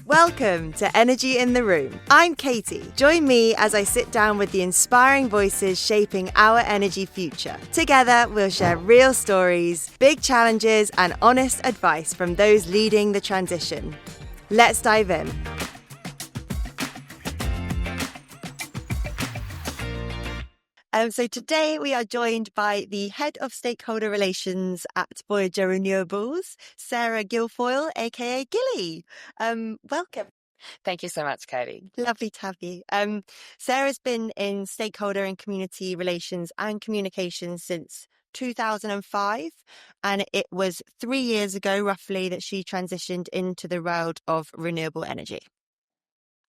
Welcome to Energy in the Room. I'm Katie. Join me as I sit down with the inspiring voices shaping our energy future. Together, we'll share real stories, big challenges, and honest advice from those leading the transition. Let's dive in. So today we are joined by the Head of Stakeholder Relations at Voyager Renewables, Sarah Guilfoyle, aka Gilly. Welcome. Thank you so much, Katie. Lovely to have you. Sarah's been in stakeholder and community relations and communications since 2005, and it was 3 years ago roughly that she transitioned into the world of renewable energy.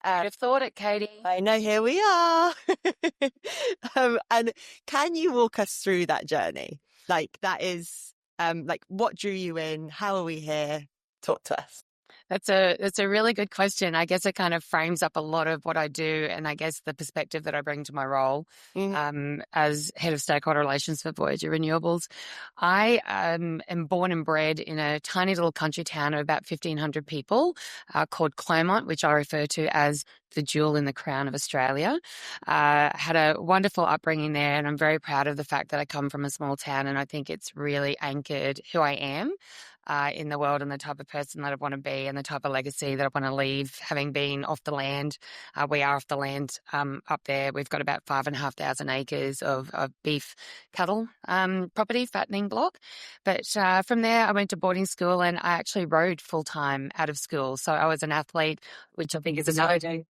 I'd have thought it, Katie. I know, here we are. And can you walk us through that journey? That is, what drew you in? How are we here? Talk to us. That's a really good question. I guess it kind of frames up a lot of what I do, and I guess the perspective that I bring to my role as Head of Stakeholder Relations for Voyager Renewables. I am born and bred in a tiny little country town of about 1,500 people called Clermont, which I refer to as the jewel in the crown of Australia. Had a wonderful upbringing there, and I'm very proud of the fact that I come from a small town, and I think it's really anchored who I am in the world and the type of person that I want to be and the type of legacy that I want to leave, having been off the land. We are off the land up there. We've got about 5,500 acres of beef cattle property, fattening block. But from there, I went to boarding school, and I actually rode full-time out of school. So I was an athlete, which I think is another...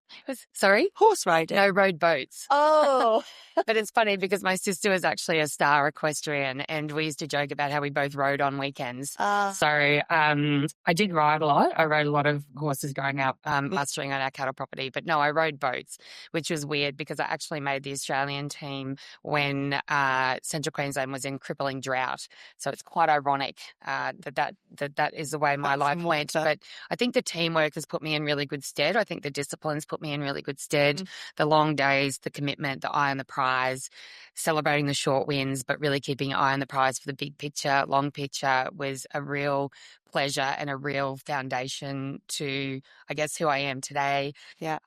Sorry? Horse riding? No, rode boats. Oh! But it's funny because my sister was actually a star equestrian, and we used to joke about how we both rode on weekends. So I did ride a lot. I rode a lot of horses growing up, mustering on our cattle property. But no, I rode boats, which was weird because I actually made the Australian team when Central Queensland was in crippling drought. So it's quite ironic that is the way my life went. But I think the teamwork has put me in really good stead. I think the disciplines put me in really good stead. The long days, the commitment, the eye on the prize, celebrating the short wins, but really keeping an eye on the prize for the big picture, long picture was a real pleasure and a real foundation to, I guess, who I am today. Yeah.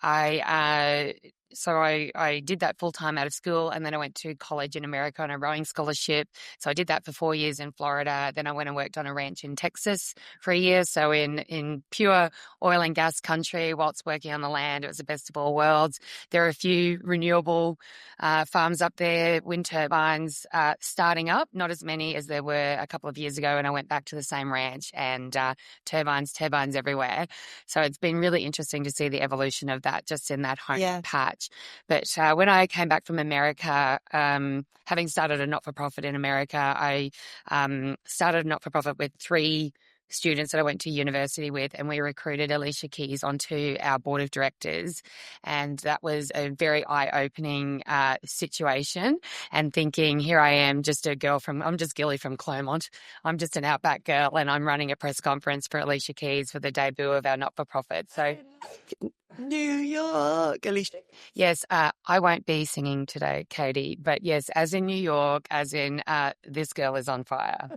So I did that full-time out of school, and then I went to college in America on a rowing scholarship. So I did that for 4 years in Florida. Then I went and worked on a ranch in Texas for a year. So in pure oil and gas country, whilst working on the land, it was the best of all worlds. There are a few renewable farms up there, wind turbines starting up, not as many as there were a couple of years ago. And I went back to the same ranch, and turbines everywhere. So it's been really interesting to see the evolution of that just in that home patch. But when I came back from America, having started a not-for-profit in America, I started a not-for-profit with 3 students that I went to university with, and we recruited Alicia Keys onto our board of directors. And that was a very eye-opening situation, and thinking, here I am, I'm just Gilly from Clermont. I'm just an outback girl, and I'm running a press conference for Alicia Keys for the debut of our not-for-profit. So New York, Alicia. Yes, I won't be singing today, Katie, but yes, as in New York, as in this girl is on fire.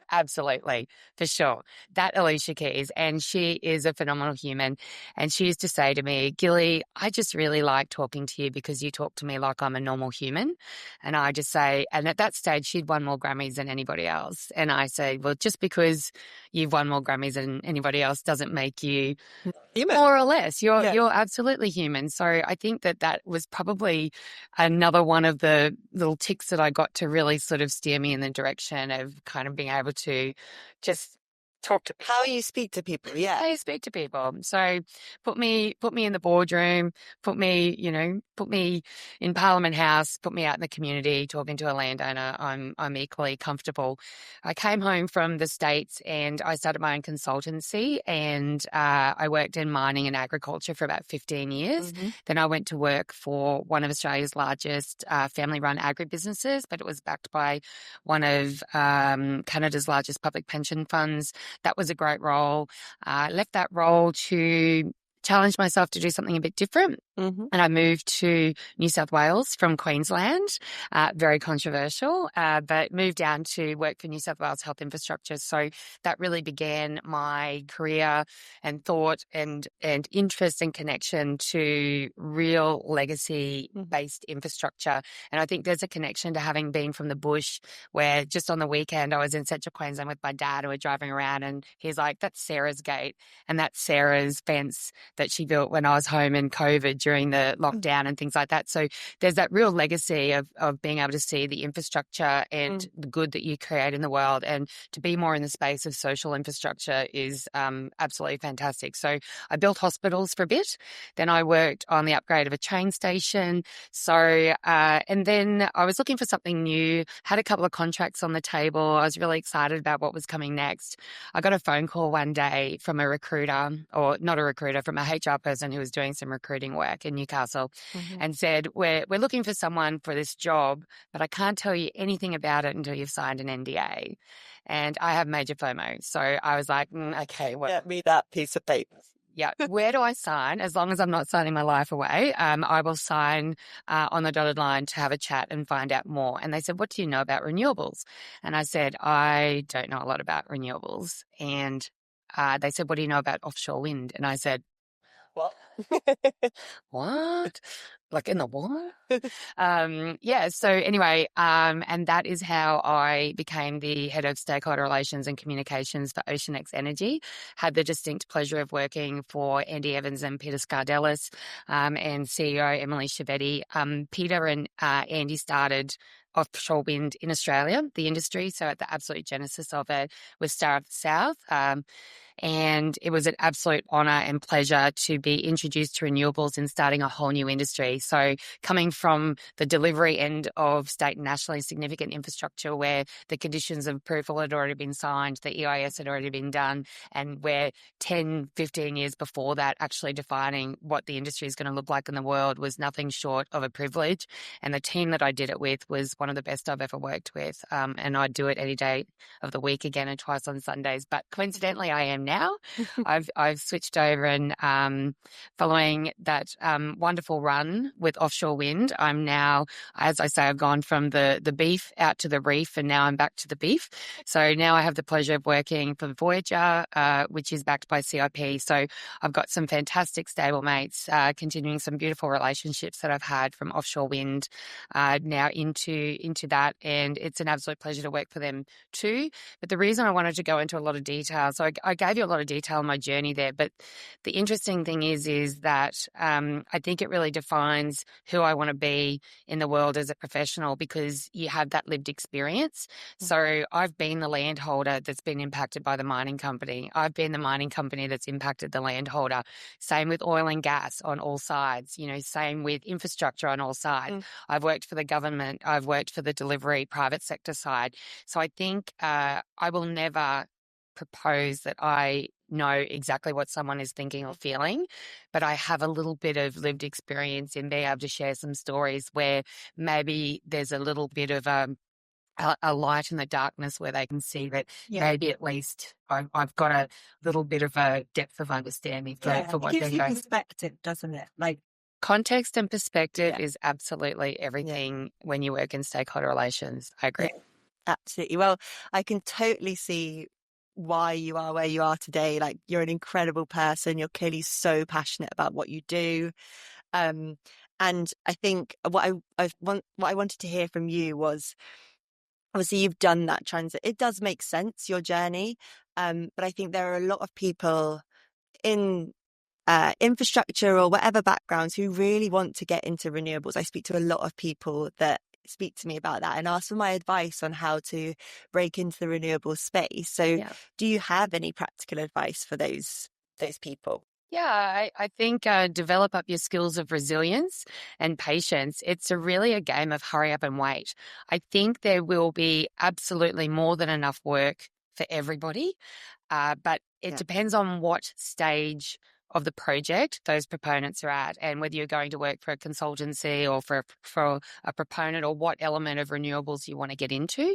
Absolutely, for sure. That Alicia Keys, and she is a phenomenal human. And she used to say to me, Gilly, I just really like talking to you because you talk to me like I'm a normal human. And I just say, and at that stage, she'd won more Grammys than anybody else. And I say, well, just because you've won more Grammys than anybody else doesn't make you human. More or less. You're absolutely human. So I think that was probably another one of the little ticks that I got to really sort of steer me in the direction of kind of being able to just talk to people. How you speak to people, yeah. How you speak to people. So put me in the boardroom, put me in Parliament House, put me out in the community talking to a landowner. I'm equally comfortable. I came home from the States and I started my own consultancy, and I worked in mining and agriculture for about 15 years. Then I went to work for one of Australia's largest family-run agribusinesses, but it was backed by one of Canada's largest public pension funds. That was a great role. I left that role to challenged myself to do something a bit different. Mm-hmm. And I moved to New South Wales from Queensland, very controversial, but moved down to work for New South Wales Health Infrastructure. So that really began my career and thought and interest and connection to real legacy-based infrastructure. And I think there's a connection to having been from the bush, where just on the weekend I was in Central Queensland with my dad and we're driving around and he's like, that's Sarah's gate and that's Sarah's fence that she built when I was home in COVID during the lockdown and things like that. So there's that real legacy of being able to see the infrastructure and the good that you create in the world, and to be more in the space of social infrastructure is absolutely fantastic. So I built hospitals for a bit. Then I worked on the upgrade of a train station. So, and then I was looking for something new, had a couple of contracts on the table. I was really excited about what was coming next. I got a phone call one day from a recruiter, or not a recruiter, from a HR person who was doing some recruiting work in Newcastle, and said, we're looking for someone for this job, but I can't tell you anything about it until you've signed an NDA. And I have major FOMO. So I was like, okay, well. Get me that piece of paper. Yeah. Where do I sign? As long as I'm not signing my life away, I will sign on the dotted line to have a chat and find out more. And they said, what do you know about renewables? And I said, I don't know a lot about renewables. And they said, what do you know about offshore wind? And I said, What? what? Like in the what? Yeah. So anyway, and that is how I became the head of stakeholder relations and communications for OceanX Energy. Had the distinct pleasure of working for Andy Evans and Peter Scardellis, and CEO Emily Chiavetti. Peter and Andy started offshore wind in Australia, the industry. So at the absolute genesis of it was Star of the South. And it was an absolute honour and pleasure to be introduced to renewables and starting a whole new industry. So coming from the delivery end of state and nationally significant infrastructure, where the conditions of approval had already been signed, the EIS had already been done, and where 10, 15 years before that, actually defining what the industry is going to look like in the world was nothing short of a privilege. And the team that I did it with was one of the best I've ever worked with. And I'd do it any day of the week again, and twice on Sundays. But coincidentally, I am now. I've switched over, and following that wonderful run with offshore wind, I'm now, as I say, I've gone from the beef out to the reef, and now I'm back to the beef. So now I have the pleasure of working for Voyager, which is backed by CIP. So I've got some fantastic stable mates, continuing some beautiful relationships that I've had from offshore wind now into that, and it's an absolute pleasure to work for them too. But the reason I wanted to go into a lot of detail, so I gave you a lot of detail on my journey there, but the interesting thing is that I think it really defines who I want to be in the world as a professional, because you have that lived experience. So I've been the landholder that's been impacted by the mining company. I've been the mining company that's impacted the landholder. Same with oil and gas on all sides, same with infrastructure on all sides. I've worked for the government. I've worked for the delivery private sector side. So I think I will never propose that I know exactly what someone is thinking or feeling, but I have a little bit of lived experience in being able to share some stories where maybe there's a little bit of a light in the darkness, where they can see that maybe at least I've got a little bit of a depth of understanding for what they're going. It gives you perspective, doesn't it? Like, context and perspective is absolutely everything when you work in stakeholder relations. I agree. Yeah, absolutely. Well, I can totally see why you are where you are today. Like, you're an incredible person. You're clearly so passionate about what you do. And I think what I wanted to hear from you was, obviously you've done that transit. It does make sense, your journey. But I think there are a lot of people in infrastructure or whatever backgrounds who really want to get into renewables. I speak to a lot of people that speak to me about that and ask for my advice on how to break into the renewable space. So do you have any practical advice for those people? Yeah, I think develop up your skills of resilience and patience. It's really a game of hurry up and wait. I think there will be absolutely more than enough work for everybody, but it depends on what stage of the project those proponents are at, and whether you're going to work for a consultancy or for a proponent, or what element of renewables you want to get into.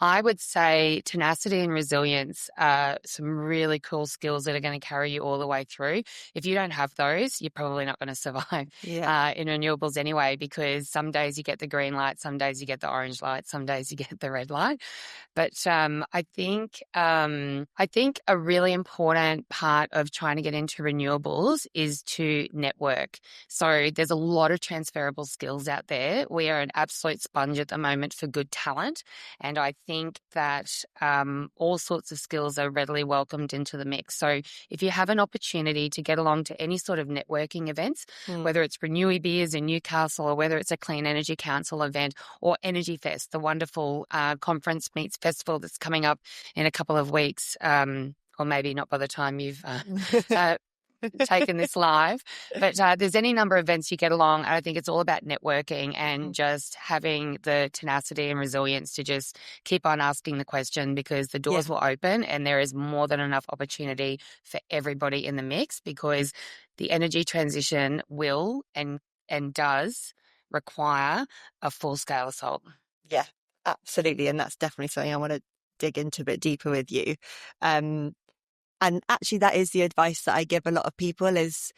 I would say tenacity and resilience are some really cool skills that are going to carry you all the way through. If you don't have those, you're probably not going to survive in renewables anyway, because some days you get the green light, some days you get the orange light, some days you get the red light. But I think a really important part of trying to get into renewables is to network. So there's a lot of transferable skills out there. We are an absolute sponge at the moment for good talent, and I think that all sorts of skills are readily welcomed into the mix. So if you have an opportunity to get along to any sort of networking events, whether it's Renewy Beers in Newcastle, or whether it's a Clean Energy Council event, or Energy Fest, the wonderful conference meets festival that's coming up in a couple of weeks, or maybe not by the time you've taken this live, but there's any number of events you get along. I think it's all about networking and just having the tenacity and resilience to just keep on asking the question, because the doors will open and there is more than enough opportunity for everybody in the mix, because the energy transition will and does require a full-scale assault. Yeah, absolutely. And that's definitely something I want to dig into a bit deeper with you. And actually, that is the advice that I give a lot of people: is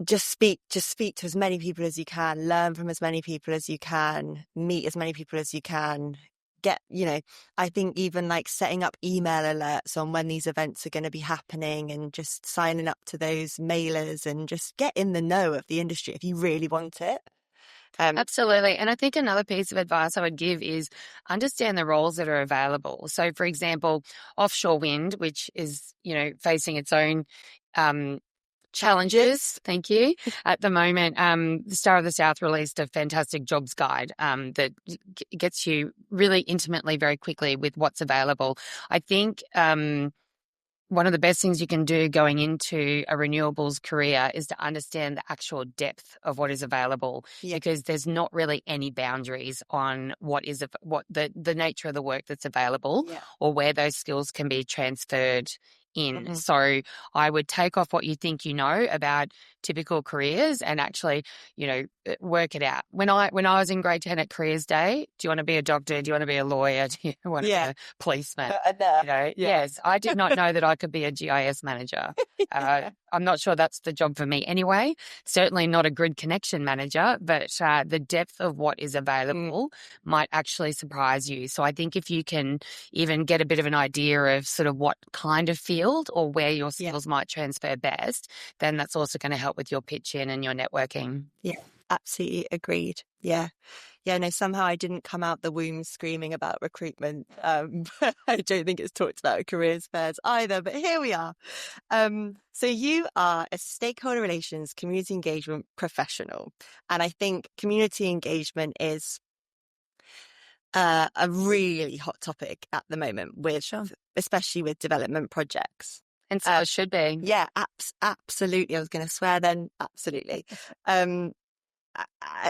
just speak to as many people as you can, learn from as many people as you can, meet as many people as you can. I think even like setting up email alerts on when these events are going to be happening, and just signing up to those mailers, and just get in the know of the industry if you really want it. Absolutely. And I think another piece of advice I would give is understand the roles that are available. So, for example, offshore wind, which is, facing its own challenges. Thank you. At the moment, the Star of the South released a fantastic jobs guide that gets you really intimately, very quickly with what's available. I think one of the best things you can do going into a renewables career is to understand the actual depth of what is available, because there's not really any boundaries on what the nature of the work that's available, or where those skills can be transferred in. So I would take off what you think you know about typical careers and actually, work it out. When I was in grade 10 at careers day, do you want to be a doctor? Do you want to be a lawyer? Do you want to be a policeman? Yes, I did not know that I could be a GIS manager. I'm not sure that's the job for me anyway. Certainly not a grid connection manager, but the depth of what is available might actually surprise you. So I think if you can even get a bit of an idea of sort of what kind of field or where your skills might transfer best, then that's also going to help with your pitch in and your networking. Yeah, absolutely agreed. Yeah. Yeah, no, somehow I didn't come out the womb screaming about recruitment. I don't think it's talked about at careers fairs either, but here we are. So you are a stakeholder relations, community engagement professional. And I think community engagement is a really hot topic at the moment, especially with development projects. And so it should be. Yeah, absolutely. I was going to swear then. Absolutely.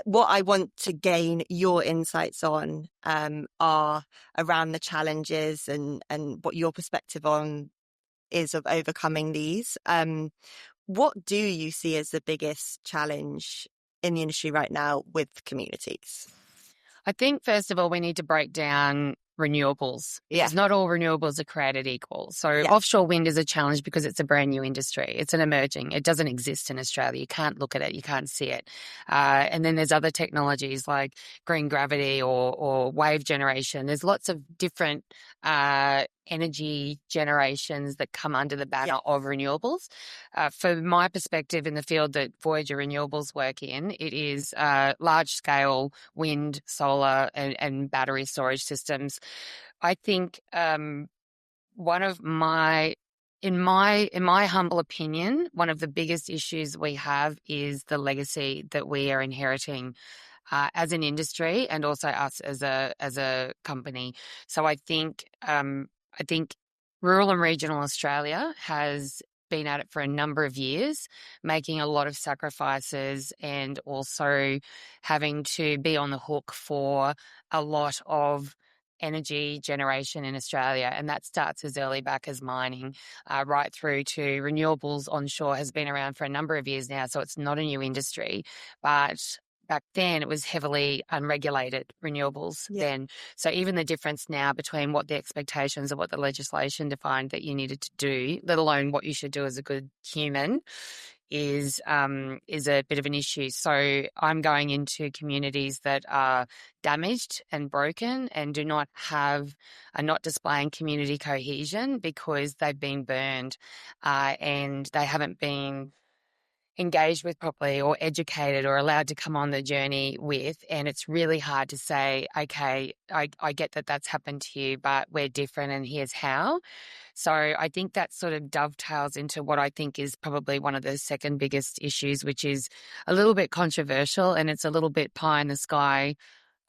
What I want to gain your insights on are around the challenges and what your perspective on is of overcoming these. What do you see as the biggest challenge in the industry right now with communities? I think, first of all, we need to break down renewables. Because not all renewables are created equal. So offshore wind is a challenge because it's a brand new industry. It's an emerging. It doesn't exist in Australia. You can't look at it. You can't see it. And then there's other technologies like green gravity or wave generation. There's lots of different energy generations that come under the banner of renewables. From my perspective, in the field that Voyager Renewables work in, it is large-scale wind, solar, and battery storage systems. I think one of my, in my humble opinion, one of the biggest issues we have is the legacy that we are inheriting as an industry, and also us as a company. So I think rural and regional Australia has been at it for a number of years, making a lot of sacrifices and also having to be on the hook for a lot of energy generation in Australia, and that starts as early back as mining, right through to renewables onshore has been around for a number of years now, so it's not a new industry. But back then it was heavily unregulated renewables then. So even the difference now between what the expectations of what the legislation defined that you needed to do, let alone what you should do as a good human, is a bit of an issue. So I'm going into communities that are damaged and broken and are not displaying community cohesion because they've been burned, and they haven't been engaged with properly or educated or allowed to come on the journey with. And it's really hard to say, okay, I get that that's happened to you, but we're different and here's how. So I think that sort of dovetails into what I think is probably one of the second biggest issues, which is a little bit controversial and it's a little bit pie in the sky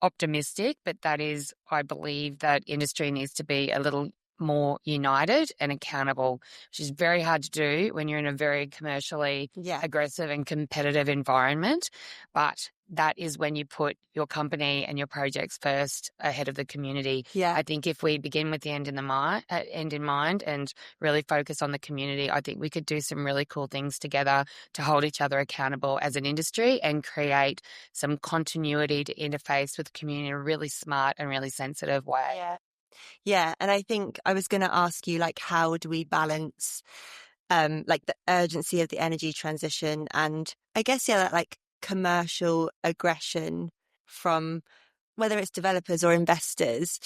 optimistic, but that is, I believe that industry needs to be a little more united and accountable, which is very hard to do when you're in a very commercially aggressive and competitive environment. But that is when you put your company and your projects first ahead of the community. I think if we begin with the end in mind and really focus on the community, I think we could do some really cool things together to hold each other accountable as an industry and create some continuity to interface with the community in a really smart and really sensitive way. Yeah, and I think I was going to ask you, like, how do we balance, like, the urgency of the energy transition and I guess, that, like, commercial aggression from whether it's developers or investors,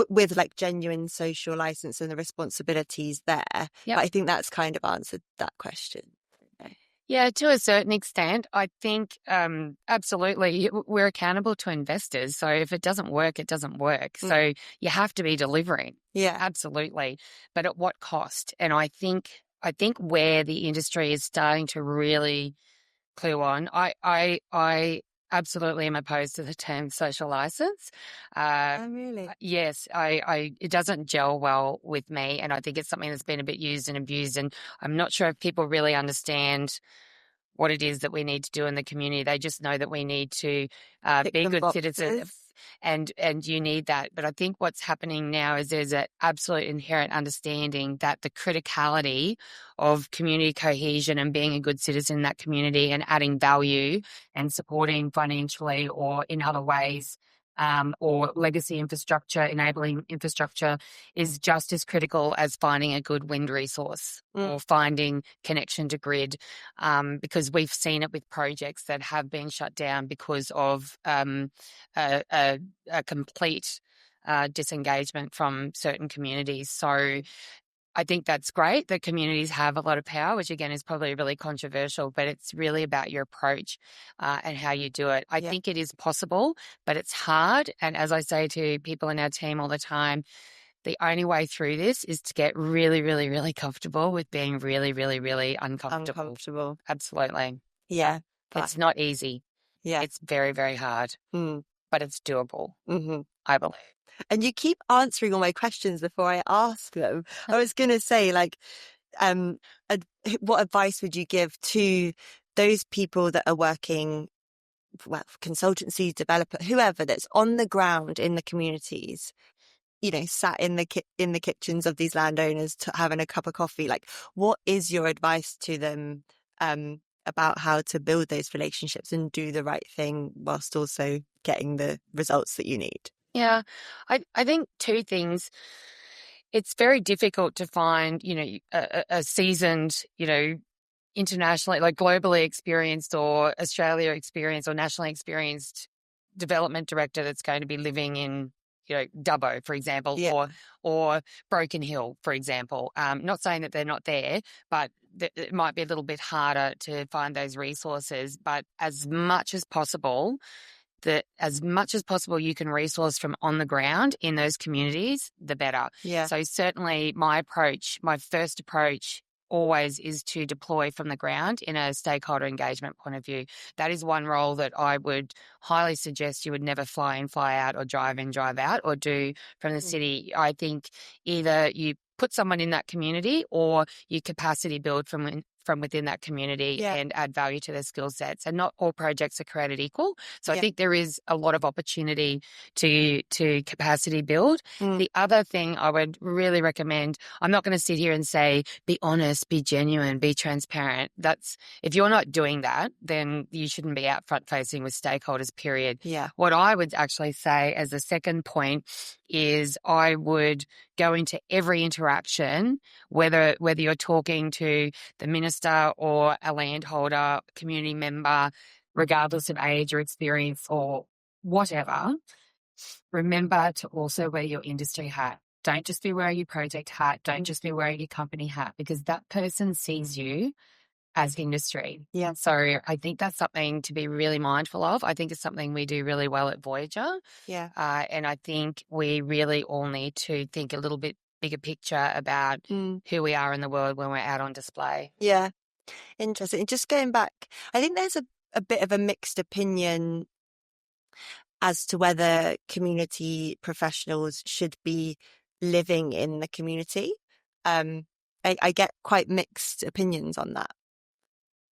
with like genuine social license and the responsibilities there. But I think that's kind of answered that question. Yeah, to a certain extent. I think absolutely we're accountable to investors. So if it doesn't work, it doesn't work. So you have to be delivering. Yeah, absolutely. But at what cost? And I think where the industry is starting to really clue on, I absolutely am opposed to the term social license. Oh, really? Yes, it doesn't gel well with me, and I think it's something that's been a bit used and abused, and I'm not sure if people really understand what it is that we need to do in the community. They just know that we need to be good citizens, and you need that. But I think what's happening now is there's an absolute inherent understanding that the criticality of community cohesion and being a good citizen in that community and adding value and supporting financially or in other ways, or legacy infrastructure, enabling infrastructure, is just as critical as finding a good wind resource or finding connection to grid, because we've seen it with projects that have been shut down because of a complete disengagement from certain communities. So I think that's great that communities have a lot of power, which again is probably really controversial, but it's really about your approach and how you do it. I think it is possible, but it's hard. And as I say to people in our team all the time, the only way through this is to get really, really, really comfortable with being really, really, really uncomfortable. Absolutely. Yeah. It's not easy. Yeah. It's very, very hard, but it's doable, I believe. And you keep answering all my questions before I ask them. I was going to say, like, what advice would you give to those people that are working, well, consultancies, developer, whoever that's on the ground in the communities, sat in the kitchens of these landowners having a cup of coffee? Like, what is your advice to them about how to build those relationships and do the right thing whilst also getting the results that you need? Yeah, I think two things. It's very difficult to find, a seasoned, internationally, like globally experienced or Australia experienced or nationally experienced development director that's going to be living in, Dubbo, for example, or Broken Hill, for example. Not saying that they're not there, but it might be a little bit harder to find those resources. But as much as possible you can resource from on the ground in those communities, the better. Yeah. So certainly my first approach always is to deploy from the ground in a stakeholder engagement point of view. That is one role that I would highly suggest you would never fly in, fly out, or drive in, drive out, or do from the city. I think either you put someone in that community or you capacity build from from within that community and add value to their skill sets. And not all projects are created equal. So I think there is a lot of opportunity to capacity build. The other thing I would really recommend, I'm not going to sit here and say, be honest, be genuine, be transparent. If you're not doing that, then you shouldn't be out front facing with stakeholders, period. Yeah. What I would actually say as a second point is I would go into every interaction, whether you're talking to the minister or a landholder, community member, regardless of age or experience or whatever, remember to also wear your industry hat. Don't just be wearing your project hat. Don't just be wearing your company hat, because that person sees you as industry. Yeah. So I think that's something to be really mindful of. I think it's something we do really well at Voyager. Yeah. And I think we really all need to think a little bit bigger picture about who we are in the world when we're out on display. Yeah. Interesting. Just going back, I think there's a bit of a mixed opinion as to whether community professionals should be living in the community. I get quite mixed opinions on that.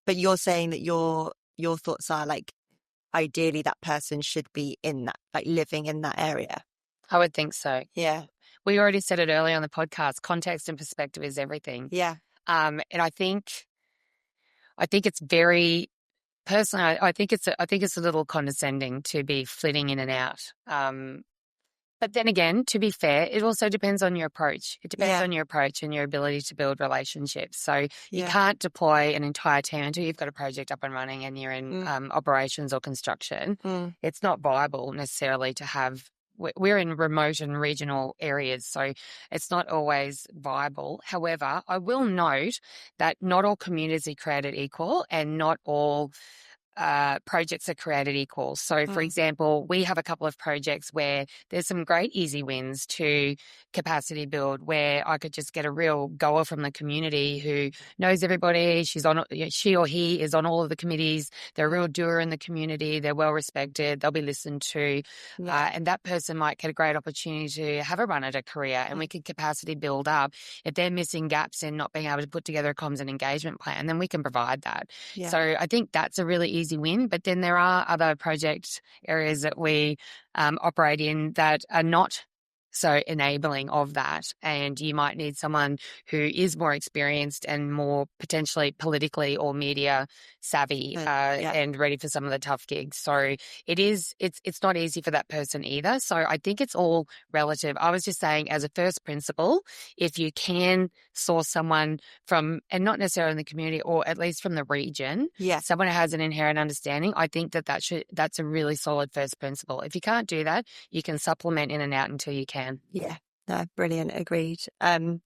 But you're saying that your thoughts are like, ideally that person should be in that, like living in that area. I would think so. Yeah. We already said it earlier on the podcast, context and perspective is everything. Yeah. And I think it's very personally, I think it's a little condescending to be flitting in and out. But then again, to be fair, it also depends on your approach. It depends on your approach and your ability to build relationships. So you can't deploy an entire team until you've got a project up and running and you're in operations or construction. It's not viable necessarily to have. We're in remote and regional areas, so it's not always viable. However, I will note that not all communities are created equal and not all projects are created equal. So, for example, we have a couple of projects where there's some great easy wins to capacity build, where I could just get a real goer from the community who knows everybody. She or he is on all of the committees. They're a real doer in the community. They're well respected. They'll be listened to, and that person might get a great opportunity to have a run at a career. And we could capacity build up. If they're missing gaps in not being able to put together a comms and engagement plan, then we can provide that. Yeah. So I think that's a really easy win. But then there are other project areas that we operate in that are not so enabling of that. And you might need someone who is more experienced and more potentially politically or media savvy and ready for some of the tough gigs. So it's not easy for that person either. So I think it's all relative. I was just saying, as a first principle, if you can source someone from, and not necessarily in the community or at least from the region, someone who has an inherent understanding, I think that's a really solid first principle. If you can't do that, you can supplement in and out until you can. Yeah, no, brilliant. Agreed. And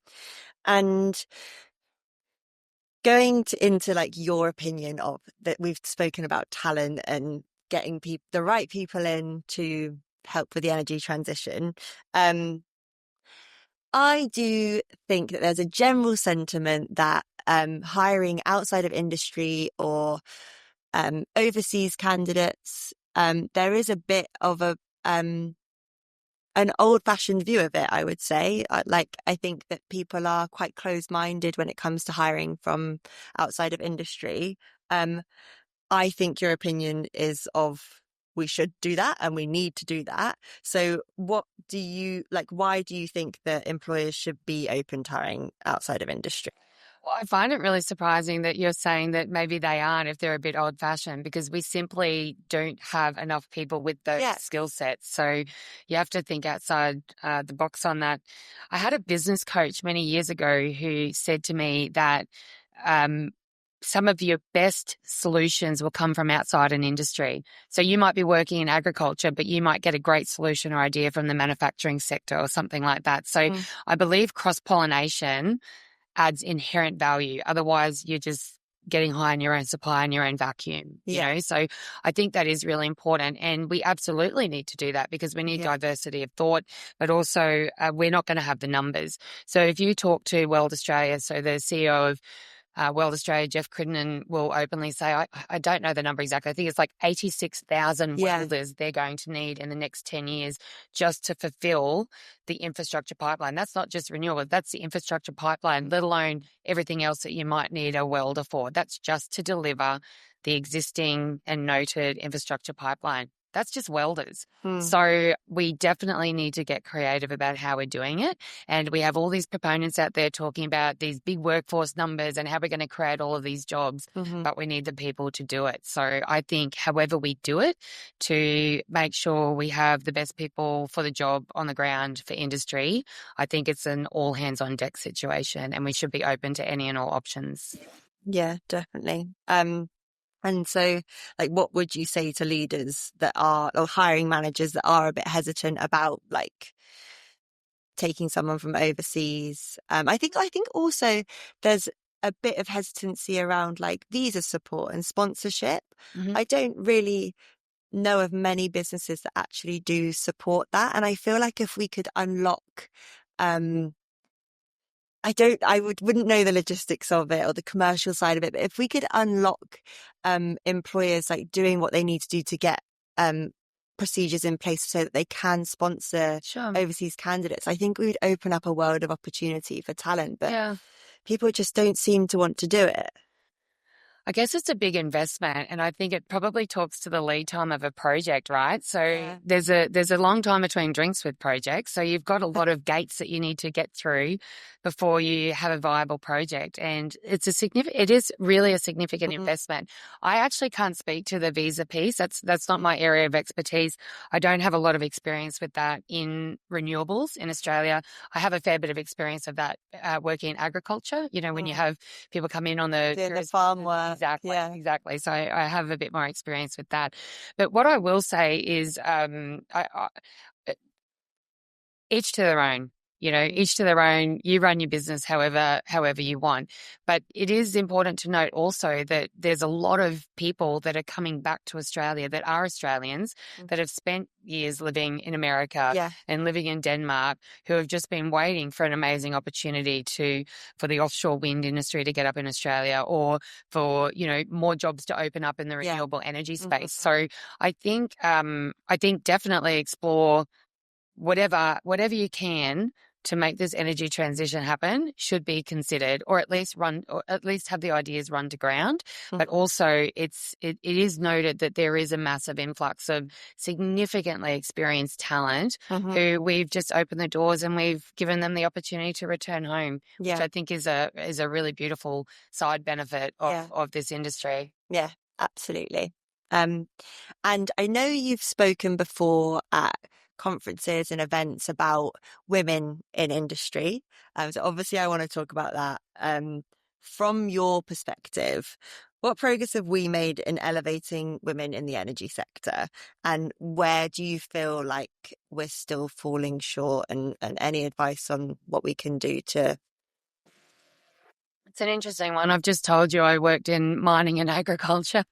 going into like your opinion of that, we've spoken about talent and getting the right people in to help with the energy transition. I do think that there's a general sentiment that hiring outside of industry or overseas candidates, there is a bit of an old-fashioned view of it, I would say. I think that people are quite closed-minded when it comes to hiring from outside of industry. I think your opinion is we should do that and we need to do that. So why do you think that employers should be open to hiring outside of industry? Well, I find it really surprising that you're saying that maybe they aren't if they're a bit old-fashioned, because we simply don't have enough people with those skill sets. So you have to think outside the box on that. I had a business coach many years ago who said to me that some of your best solutions will come from outside an industry. So you might be working in agriculture, but you might get a great solution or idea from the manufacturing sector or something like that. So I believe cross-pollination adds inherent value. Otherwise, you're just getting high in your own supply and your own vacuum, you know? So I think that is really important. And we absolutely need to do that because we need diversity of thought, but also we're not going to have the numbers. So if you talk to World Australia, so the CEO of World Australia, Jeff Crittenden will openly say, I don't know the number exactly. I think it's like 86,000 welders they're going to need in the next 10 years just to fulfill the infrastructure pipeline. That's not just renewable, that's the infrastructure pipeline, let alone everything else that you might need a welder for. That's just to deliver the existing and noted infrastructure pipeline. That's just welders. So we definitely need to get creative about how we're doing it. And we have all these proponents out there talking about these big workforce numbers and how we're going to create all of these jobs, but we need the people to do it. So I think however we do it, to make sure we have the best people for the job on the ground for industry, I think it's an all hands on deck situation, and we should be open to any and all options. Yeah, definitely. And so, like, what would you say to leaders that are, or hiring managers that are a bit hesitant about, like, taking someone from overseas? I think also there's a bit of hesitancy around, like, visa support and sponsorship. I don't really know of many businesses that actually do support that. And I feel like if we could unlock, wouldn't know the logistics of it or the commercial side of it, but if we could unlock employers like doing what they need to do to get procedures in place so that they can sponsor overseas candidates, I think we would open up a world of opportunity for talent. But people just don't seem to want to do it. I guess it's a big investment, and I think it probably talks to the lead time of a project, right? So there's a long time between drinks with projects. So you've got a lot of gates that you need to get through before you have a viable project. And it is really a significant investment. I actually can't speak to the visa piece. That's not my area of expertise. I don't have a lot of experience with that in renewables in Australia. I have a fair bit of experience of that working in agriculture, when you have people come in on the farm work. Exactly. So I have a bit more experience with that. But what I will say is each to their own. Each to their own. You run your business however you want. But it is important to note also that there's a lot of people that are coming back to Australia that are Australians that have spent years living in America and living in Denmark, who have just been waiting for an amazing opportunity for the offshore wind industry to get up in Australia, or for, more jobs to open up in the renewable energy space. So I think definitely explore whatever you can to make this energy transition happen should be considered, or at least have the ideas run to ground. But also it is noted that there is a massive influx of significantly experienced talent who we've just opened the doors and we've given them the opportunity to return home, which I think is a really beautiful side benefit of this industry. Yeah, absolutely. And I know you've spoken before at conferences and events about women in industry. So obviously I want to talk about that. From your perspective, what progress have we made in elevating women in the energy sector? And where do you feel like we're still falling short, and any advice on what we can do to... It's an interesting one. I've just told you I worked in mining and agriculture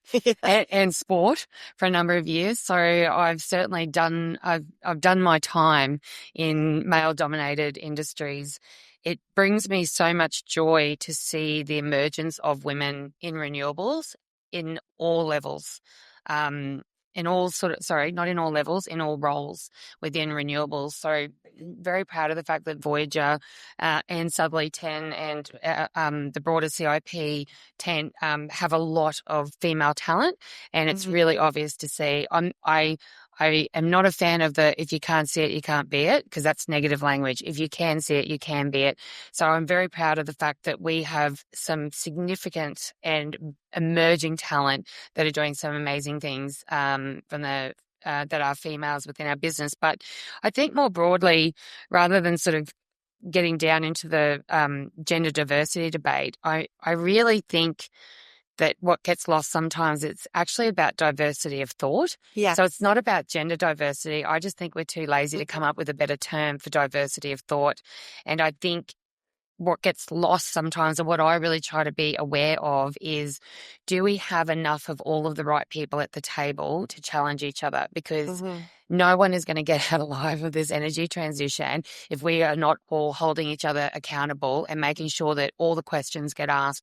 and sport for a number of years. So I've certainly done my time in male-dominated industries. It brings me so much joy to see the emergence of women in renewables in all levels. In all roles within renewables. So very proud of the fact that Voyager and Sudley 10 and the broader CIP 10 have a lot of female talent, and it's really obvious to see. I am not a fan of the if you can't see it, you can't be it, because that's negative language. If you can see it, you can be it. So I'm very proud of the fact that we have some significant and emerging talent that are doing some amazing things that are females within our business. But I think more broadly, rather than sort of getting down into the gender diversity debate, I really think that what gets lost sometimes, it's actually about diversity of thought. Yeah. So it's not about gender diversity. I just think we're too lazy to come up with a better term for diversity of thought. And I think what gets lost sometimes, and what I really try to be aware of, is, do we have enough of all of the right people at the table to challenge each other? Because no one is going to get out alive of this energy transition if we are not all holding each other accountable and making sure that all the questions get asked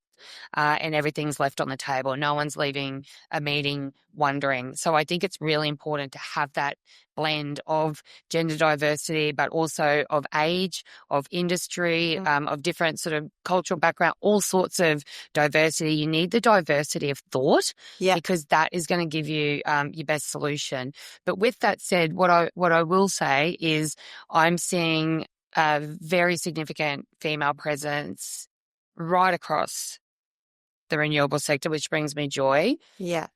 and everything's left on the table. No one's leaving a meeting wondering. So I think it's really important to have that blend of gender diversity, but also of age, of industry, of different sort of cultural background, all sorts of diversity. You need the diversity of thought because that is going to give you your best solution. But with that said, what I will say is I'm seeing a very significant female presence right across the renewable sector, which brings me joy. Yeah.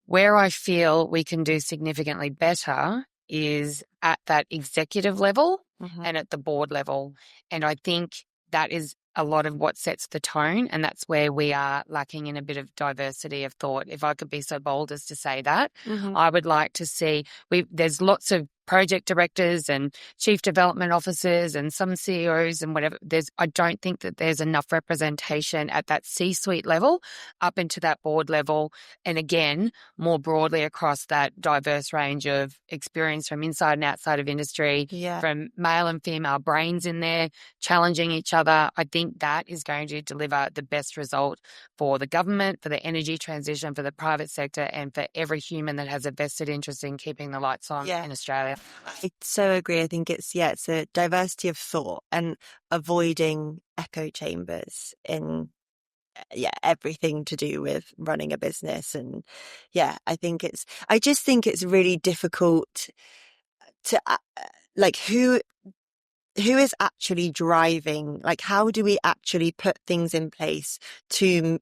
Where I feel we can do significantly better is at that executive level and at the board level. And I think that is a lot of what sets the tone, and that's where we are lacking in a bit of diversity of thought. If I could be so bold as to say that, I would like to see, there's lots of project directors and chief development officers and some CEOs and whatever. I don't think that there's enough representation at that C-suite level up into that board level. And again, more broadly across that diverse range of experience from inside and outside of industry, from male and female brains in there, challenging each other. I think that is going to deliver the best result for the government, for the energy transition, for the private sector, and for every human that has a vested interest in keeping the lights on in Australia. I so agree. I think it's a diversity of thought and avoiding echo chambers in everything to do with running a business. And I just think it's really difficult to who is actually driving, like how do we actually put things in place to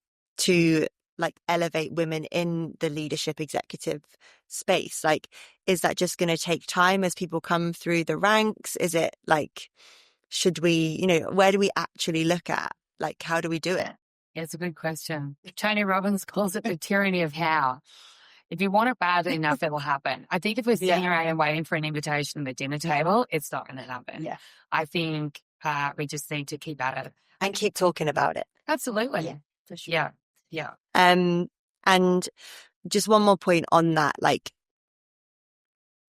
like elevate women in the leadership executive space? Like, is that just going to take time as people come through the ranks? Is it like, should we, where do we actually look at? Like, how do we do it? Yeah, it's a good question. Tony Robbins calls it the tyranny of how. If you want it badly enough, it'll happen. I think if we're sitting around and waiting for an invitation at the dinner table, it's not going to happen. Yeah. I think we just need to keep at it. And keep talking about it. Absolutely. Yeah, for sure. Yeah. And just one more point on that, like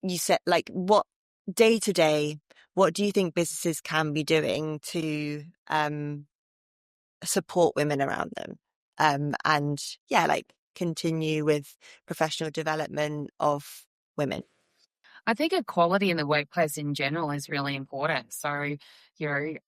you said, like what day to day, what do you think businesses can be doing to support women around them? And like continue with professional development of women? I think equality in the workplace in general is really important. So, I'm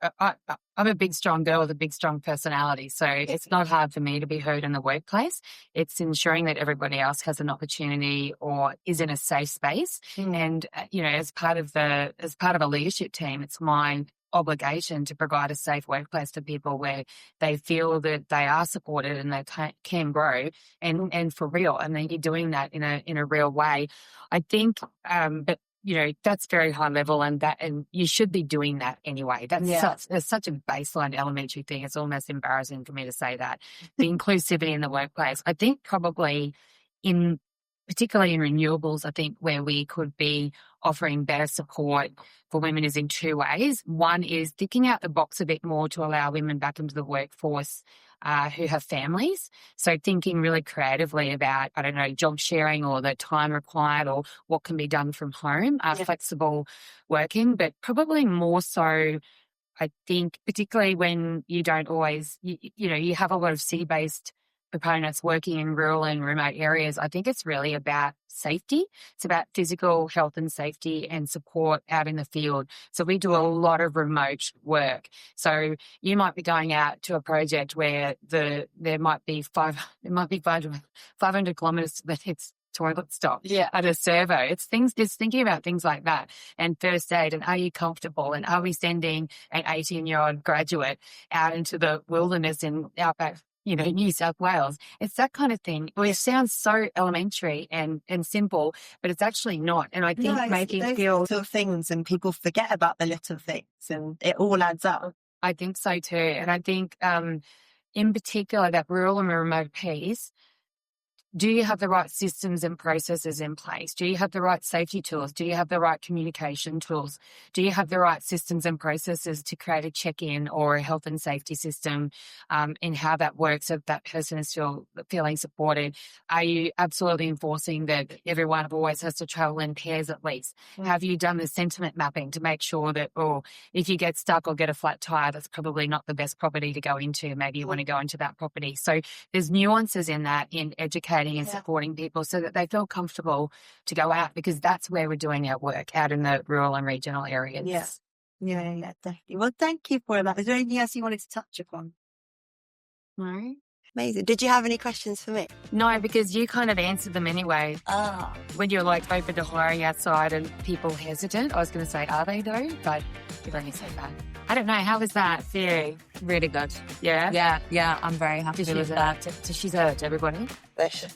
a big, strong girl with a big, strong personality. So it's not hard for me to be heard in the workplace. It's ensuring that everybody else has an opportunity or is in a safe space. And, as part of a leadership team, it's my obligation to provide a safe workplace to people where they feel that they are supported and they can grow and for real. And then you're doing that in a real way. I think, but that's very high level and you should be doing that anyway. That's such a baseline elementary thing. It's almost embarrassing for me to say that. The inclusivity in the workplace, I think probably particularly in renewables, I think where we could be offering better support for women is in two ways. One is thinking out the box a bit more to allow women back into the workforce who have families. So thinking really creatively about, job sharing or the time required or what can be done from home, flexible working, but probably more so, I think, particularly when you don't always, you have a lot of city-based proponents working in rural and remote areas. I think it's really about safety. It's about physical health and safety and support out in the field. So we do a lot of remote work. So you might be going out to a project where there might be 500 kilometres to the next toilet stop at a servo. It's thinking about things like that and first aid and are you comfortable and are we sending an 18-year-old graduate out into the wilderness in outback New South Wales. It's that kind of thing. Well, it sounds so elementary and simple, but it's actually not. And I think making feel little things and people forget about the little things and it all adds up. I think so too. And I think in particular that rural and remote piece, do you have the right systems and processes in place? Do you have the right safety tools? Do you have the right communication tools? Do you have the right systems and processes to create a check-in or a health and safety system in how that works so that person is feeling supported? Are you absolutely enforcing that everyone always has to travel in pairs at least? Have you done the sentiment mapping to make sure that, if you get stuck or get a flat tire, that's probably not the best property to go into. Maybe you want to go into that property. So there's nuances in that, in educating and supporting people so that they feel comfortable to go out, because that's where we're doing our work, out in the rural and regional areas. Yes. Yeah, definitely. Well, thank you for that. Is there anything else you wanted to touch upon? No? Amazing. Did you have any questions for me? No, because you kind of answered them anyway. When you're like open to hiring outside and people hesitant, I was going to say, are they though? But you've only said that. I don't know. How was that for you? Really good. Yeah? Yeah, I'm very happy with that. She's heard everybody. Bless you.